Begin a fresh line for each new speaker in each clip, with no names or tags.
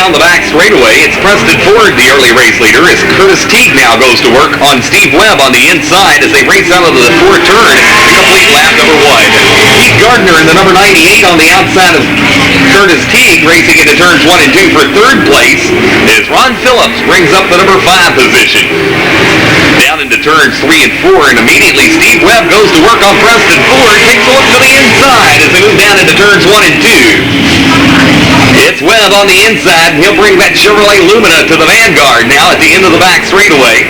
down the back straightaway. It's Preston Ford, the early race leader, as Curtis Teague now goes to work on Steve Webb on the inside as they race out of the fourth turn. The complete lap number 1. Keith Gardner in the number 98 on the outside of Curtis Teague, racing into turns 1 and 2 for third place, as Ron Phillips brings up the number 5 position. Down into turns 3 and 4, and immediately Steve Webb goes to work on Preston Ford, takes a look to the inside as they move down into turns 1 and 2. It's Webb on the inside, and he'll bring that Chevrolet Lumina to the vanguard now at the end of the back straightaway.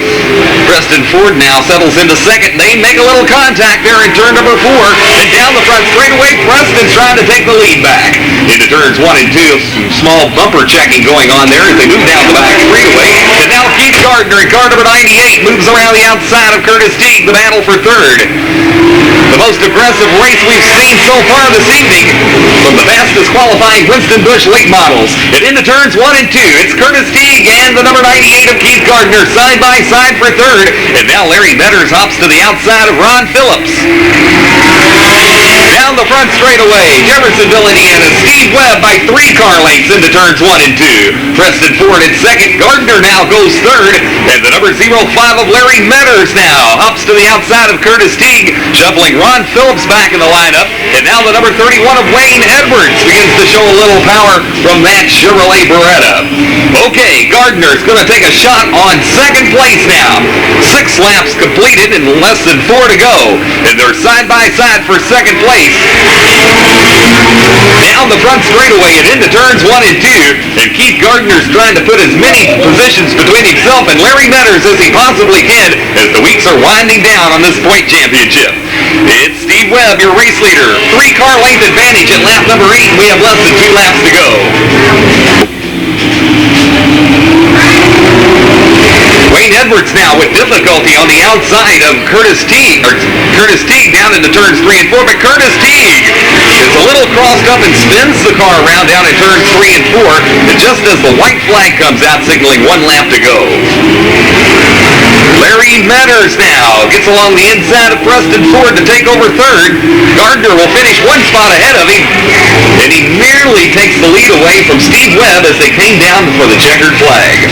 Preston Ford now settles into second. They make a little contact there in turn number 4, and down the front straightaway, Preston's trying to take the lead back. Into turns 1 and 2, some small bumper checking going on there as they move down the back straightaway. And now Keith Gardner in car number 98 moves around the outside of Curtis Teague, the battle for third. The most aggressive race we've seen so far this evening from the fastest qualifying Winston Busch late models. And into turns 1 and 2, it's Curtis Teague and the number 98 of Keith Gardner side by side for third. And now Larry Metters hops to the outside of Ron Phillips. Down the front straightaway, Jeffersonville, Indiana, Steve Webb by 3 car lengths into turns 1 and 2. Preston Ford in second. Gardner now goes third. And the number 05 of Larry Metters now hops to the outside of Curtis Teague, shuffling Ron Phillips back in the lineup. And now the number 31 of Wayne Edwards begins to show a little power from that Chevrolet Beretta. Okay, Gardner's going to take a shot on second place now. 6 laps completed and less than 4 to go. And they're side by side for second place. Down the front straightaway and into turns 1 and 2. And Keith Gardner's trying to put as many positions between himself and Larry Metters as he possibly can as the weeks are winding down on this point championship. It's Steve Webb, your race leader. 3 car length advantage at lap number 8. We have less than 2 laps to go. Wayne Edwards now with difficulty on the outside of Curtis Teague down into turns 3 and 4, but Curtis Teague is a little crossed up and spins the car around down in turns 3 and 4, and just as the white flag comes out signaling 1 lap to go. Larry Metters now gets along the inside of Preston Ford to take over third. Gardner will finish 1 spot ahead of him, and he merely takes the lead away from Steve Webb as they came down for the checkered flag.